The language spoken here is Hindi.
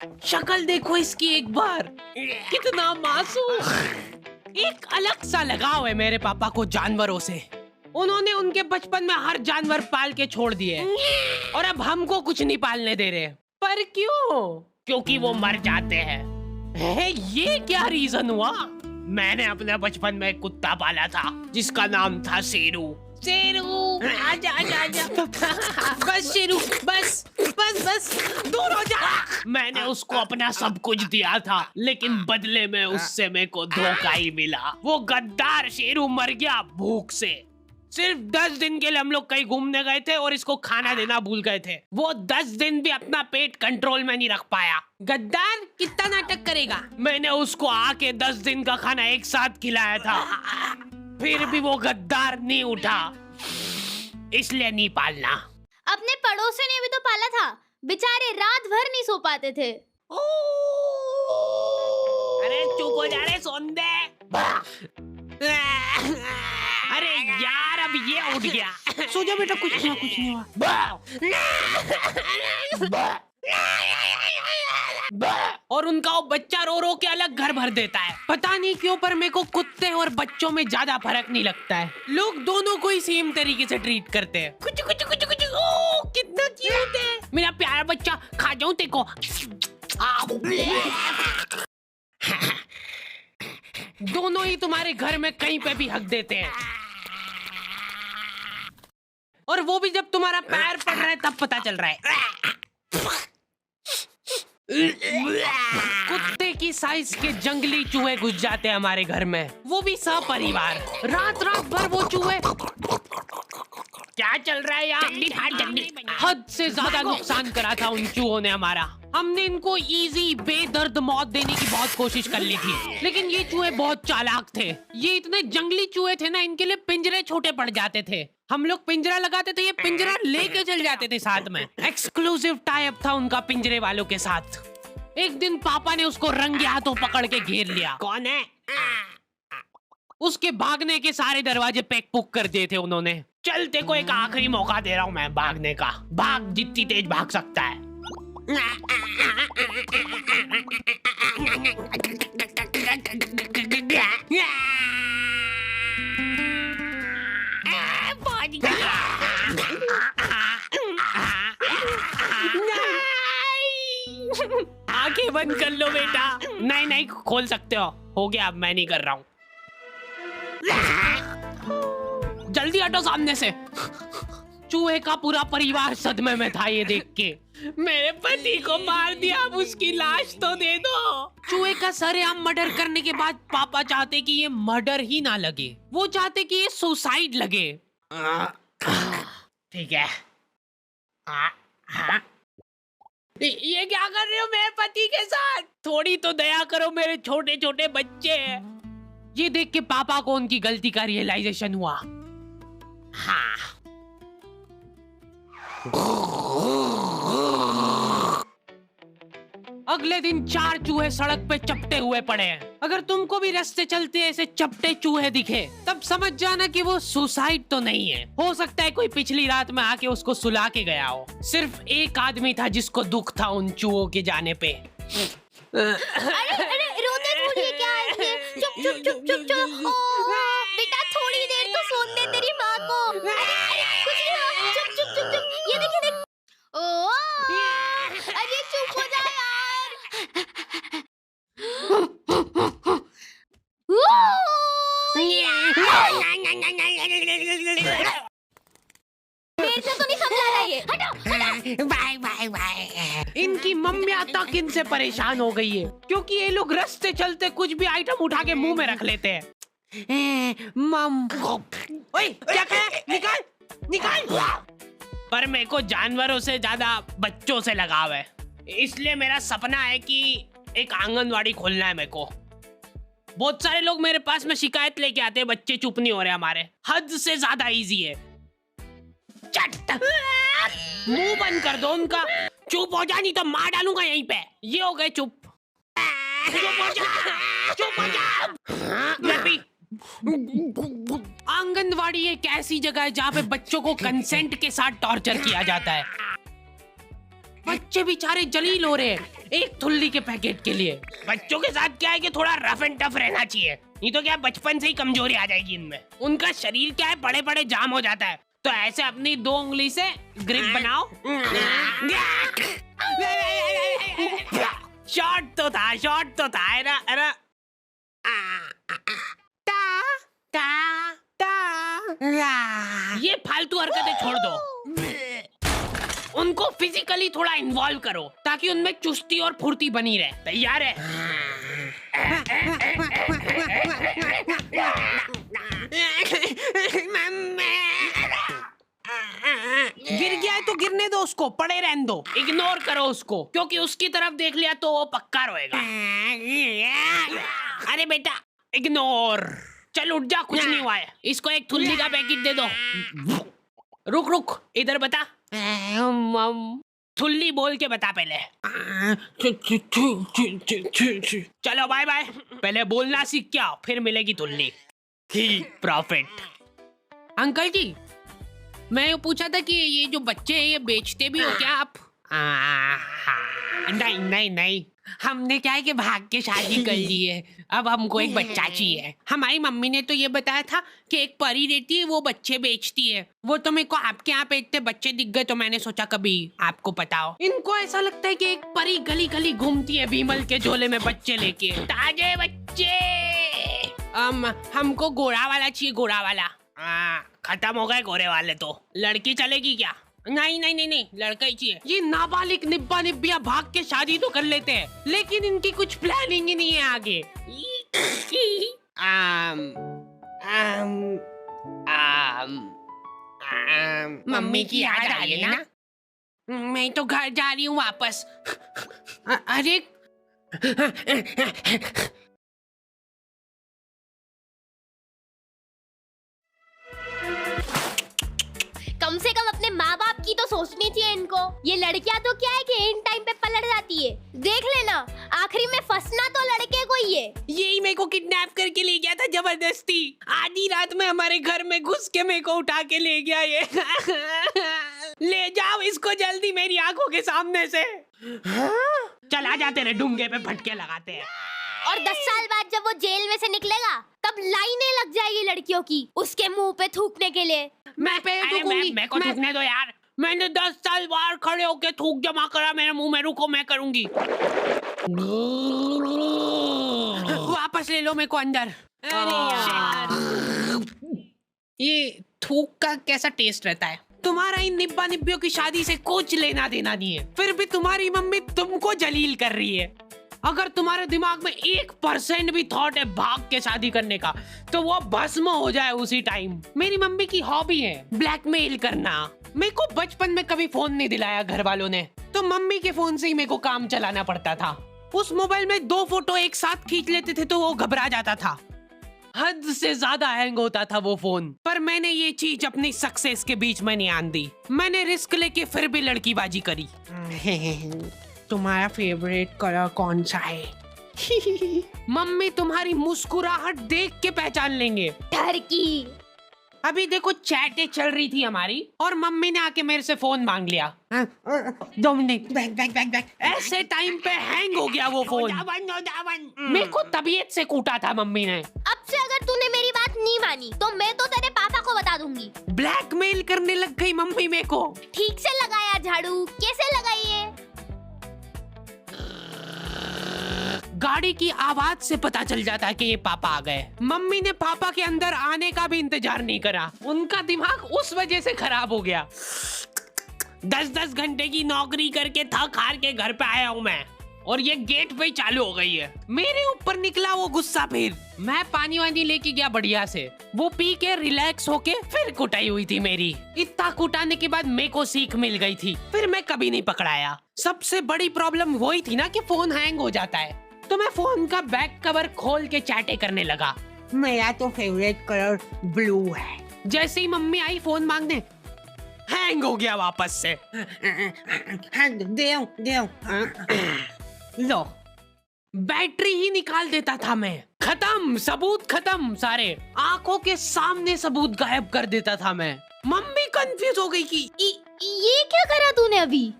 शक्ल देखो इसकी एक बार, कितना मासूम। एक अलग सा लगाव है मेरे पापा को जानवरों से। उन्होंने उनके बचपन में हर जानवर पाल के छोड़ दिए और अब हमको कुछ नहीं पालने दे रहे। पर क्यों? क्योंकि वो मर जाते हैं। ये क्या रीजन हुआ? मैंने अपने बचपन में एक कुत्ता पाला था जिसका नाम था शेरू। शेरू, आजा आजा आजा। बस शेरू, बस बस बस, दूर हो जा। मैंने उसको अपना सब कुछ दिया था, लेकिन बदले में उससे मेरे को धोखा ही मिला। वो गद्दार शेरू मर गया भूख से। सिर्फ 10 दिन के लिए हम लोग कहीं घूमने गए थे और इसको खाना देना भूल गए थे। वो 10 दिन भी अपना पेट कंट्रोल में नहीं रख पाया। गद्दार कितना नाटक करेगा। मैंने उसको आके 10 दिन का खाना एक साथ खिलाया था, फिर भी वो गद्दार नहीं उठा। इसलिए नहीं पालना। अपने पड़ोसी ने भी तो पाला था, बेचारे रात भर नहीं सो पाते थे। अरे चुप हो जा रे सोंदे। अरे यार, अब ये उठ गया। सो जा बेटा, कुछ नहीं हुआ। और उनका वो बच्चा रो रो के अलग घर भर देता है। पता नहीं क्यों, पर मेरे को कुत्ते और बच्चों में ज्यादा फर्क नहीं लगता है। लोग दोनों को ही सेम तरीके से ट्रीट करते हैं। कुछ कुछ कुछ कुछ, ओ कितना क्यूट है मेरा प्यारा बच्चा। खा जाऊं तेको। दोनों ही तुम्हारे घर में कहीं पे भी हक देते हैं, और वो भी जब तुम्हारा पैर पड़ रहा है तब पता चल रहा है। कुत्ते की साइज के जंगली चूहे घुस जाते हैं हमारे घर में, वो भी सपरिवार। रात रात भर वो चूहे। क्या चल रहा है यार? हद से ज्यादा नुकसान करा था उन चूहों ने हमारा। हमने इनको इजी बेदर्द मौत देने की बहुत कोशिश कर ली थी, लेकिन ये चूहे बहुत चालाक थे। ये इतने जंगली चूहे थे ना, इनके लिए पिंजरे छोटे पड़ जाते थे। हम लोग पिंजरा लगाते थे, ये पिंजरा लेके चल जाते थे साथ में। एक्सक्लूसिव टाई अप था उनका पिंजरे वालों के साथ। एक दिन पापा ने उसको रंगे हाथों पकड़ के घेर लिया। कौन है? उसके भागने के सारे दरवाजे पैक पुक कर दिए थे उन्होंने। चलते को एक आखिरी मौका दे रहा हूँ मैं भागने का। भाग, जितनी तेज भाग सकता है। आंखें बंद कर लो बेटा। नहीं नहीं, खोल सकते हो गया। अब मैं नहीं कर रहा हूँ। जल्दी हटो सामने से। चूहे का पूरा परिवार सदमे में था ये देख के। मेरे पति को मार दिया, अब उसकी लाश तो दे दो। चूहे का सरेआम मर्डर करने के बाद पापा चाहते कि ये मर्डर ही ना लगे, वो चाहते कि ये सुसाइड लगे। ठीक है। ये क्या कर रहे हो मेरे पति के साथ? थोड़ी तो दया करो, मेरे छोटे छोटे बच्चे हैं। ये देख के पापा को उनकी गलती का रियलाइजेशन हुआ। हाँ। अगले दिन 4 चूहे सड़क पे चपटे हुए पड़े हैं। अगर तुमको भी रास्ते चलते ऐसे चपटे चूहे दिखे, तब समझ जाना कि वो सुसाइड तो नहीं है। हो सकता है कोई पिछली रात में आके उसको सुला के गया हो। सिर्फ एक आदमी था जिसको दुख था उन चूहों के जाने पे। अरे रोते थोड़ी क्या है? चुप चुप चुप चुप चुप। बेटा थोड़ी देर तो सोने दे तेरी माँ को। कुछ नहीं हुआ। चुप चुप चुप चुप। ये देख। अरे चुप हो जा यार। मेरे से तो नहीं समझा रहा ये। हटो। Bye bye bye. इनकी मम्मियाँ तक इनसे परेशान हो गई है, क्योंकि ये लोग रास्ते चलते कुछ भी आइटम उठा के मुंह में रख लेते हैं। मम, ओए क्या कहा? निकाल निकाल। पर मेरे को जानवरों से ज्यादा बच्चों से लगाव है, इसलिए मेरा सपना है कि एक आंगनवाड़ी खोलना है मेरे को। बहुत सारे लोग मेरे पास में शिकायत लेके आते हैं, बच्चे चुप नहीं हो रहे हमारे। हद से ज्यादा इजी है। चट, मुंह बंद कर दो उनका। चुप हो जा, नहीं तो मार डालूंगा यहीं पे। ये हो गए चुप। चुप हो जा, चुप हो जा। आंगनवाड़ी एक ऐसी जगह है जहाँ पे बच्चों को कंसेंट के साथ टॉर्चर किया जाता है। बच्चे बेचारे जलील हो रहे हैं। एक थुल्ली के पैकेट के लिए। बच्चों के साथ क्या है कि थोड़ा रफ एंड टफ रहना चाहिए, नहीं तो क्या बचपन से ही कमजोरी आ जाएगी इनमें। उनका शरीर क्या है बड़े बड़े जाम हो जाता है, तो ऐसे अपनी 2 उंगली से ग्रिप बनाओ। शॉट तो था अरे ये फालतू हरकतें छोड़ दो, उनको फिजिकली थोड़ा इन्वॉल्व करो ताकि उनमें चुस्ती और फुर्ती बनी रहे। तैयार है? गिर गया है तो गिरने दो उसको, पड़े रहने दो, इग्नोर करो उसको, क्योंकि उसकी तरफ देख लिया तो वो पक्का रोएगा। अरे बेटा इग्नोर, चल उठ जा, कुछ नहीं हुआ है। इसको एक थुल्ली का पैकेट दे दो। रुक इधर बता, थुल्ली बोल के बता पहले। चलो बाय बाय, पहले बोलना सीख के आओ, फिर मिलेगी थुल्ली। प्रॉफिट। अंकल जी, मैं ये पूछा था कि ये जो बच्चे हैं ये बेचते भी हो क्या आप? नहीं, हमने क्या है कि भाग के शादी कर ली है, अब हमको एक बच्चा चाहिए। हमारी मम्मी ने तो ये बताया था कि एक परी रहती है वो बच्चे बेचती है। वो तो मेरे को आपके यहाँ पे इतने बच्चे दिख गए तो मैंने सोचा कभी आपको पता हो। इनको ऐसा लगता है कि एक परी गली गली घूमती है बीमल के झोले में बच्चे लेके, ताजे बच्चे। हमको गोरा वाला चाहिए, गोरा वाला। खत्म हो गए गोरे वाले तो। लड़की चलेगी क्या? नहीं, लड़का ही चाहिए। ये नाबालिग निब्बा निब्बिया भाग के शादी तो कर लेते हैं, लेकिन इनकी कुछ प्लानिंग ही नहीं है आगे। मम्मी की याद आ रही है ना? मैं तो घर जा रही हूँ वापस। अरे कम से कम अपने माँ बाप की तो सोचनी चाहिए इनको। ये लड़कियां तो क्या है कि इन टाइम पे पलट जाती है। देख लेना, आखिरी में फंसना तो लड़के को ही है। यही मेरे को किडनैप करके ले गया था जबरदस्ती। आधी रात में हमारे घर में घुस के मेरे को उठा के ले गया ये। ले जाओ इसको जल्दी मेरी आंखों के सामने से। चला जाते रहे, डूंगे पे फटके लगाते हैं। और 10 साल बाद जब वो जेल में से निकलेगा तब लाइनें लग जाएगी लड़कियों की उसके मुंह पे थूकने के लिए। मैं को थूकने दो यार, मैंने 10 साल बाहर खड़े होके थूक जमा करा मेरे मुंह में। रुको मैं करूंगी। वापस ले लो मेरे को अंदर। अरे यार, ये थूक का कैसा टेस्ट रहता है? तुम्हारा इन निब्बा निब्बियों की शादी से कुछ लेना देना नहीं है, फिर भी तुम्हारी मम्मी तुमको जलील कर रही है। अगर तुम्हारे दिमाग में 1% भी थॉट है भाग के शादी करने का, तो वो भस्म हो जाए उसी टाइम। मेरी मम्मी की हॉबी है ब्लैकमेल करना। मेरे को बचपन में कभी फोन नहीं दिलाया घर वालों ने, तो मम्मी के फोन से ही मेरे को काम चलाना पड़ता था। उस मोबाइल में 2 फोटो एक साथ खींच लेते थे तो वो घबरा जाता था। हद से ज्यादा हैंग होता था वो फोन। पर मैंने ये चीज अपनी सक्सेस के बीच में नहीं आन दी। मैंने रिस्क लेके फिर भी लड़कीबाजी करी। तुम्हारा फेवरेट कलर कौन सा है? मम्मी तुम्हारी मुस्कुराहट देख के पहचान लेंगे। टर्की। अभी देखो चैटें चल रही थी हमारी और मम्मी ने आके मेरे से फोन मांग लिया। 2 मिनट बैक। ऐसे टाइम पे हैंग हो गया वो फोन। मेरे को तबीयत से कूटा था मम्मी ने। अब से अगर तूने मेरी बात नहीं मानी तो मैं तो तेरे पापा को बता दूंगी। ब्लैकमेल करने लग गई मम्मी मेरे को। ठीक से लगाया झाड़ू? कैसे लगाई है? गाड़ी की आवाज से पता चल जाता है कि ये पापा आ गए। मम्मी ने पापा के अंदर आने का भी इंतजार नहीं करा। उनका दिमाग उस वजह से खराब हो गया। 10-10 घंटे की नौकरी करके थक हार के घर पे आया हूँ मैं, और ये गेट पे ही चालू हो गई है। मेरे ऊपर निकला वो गुस्सा। फिर मैं पानी वानी लेके गया बढ़िया से, वो पी के रिलैक्स होके फिर कुटाई हुई थी मेरी। इतना कुटाने के बाद मेरे को सीख मिल गई थी, फिर मैं कभी नहीं पकड़ाया। सबसे बड़ी प्रॉब्लम वही थी ना कि फोन हैंग हो जाता है, तो मैं फोन का बैक कवर खोल के चैटे करने लगा। मेरा तो फेवरेट कलर ब्लू है। जैसे ही मम्मी आई फोन मांगने, हैंग हो गया वापस से। लो, बैटरी ही निकाल देता था मैं। खत्म, सबूत खत्म सारे। आंखों के सामने सबूत गायब कर देता था मैं। मम्मी कंफ्यूज हो गई कि ये क्या करा तूने अभी?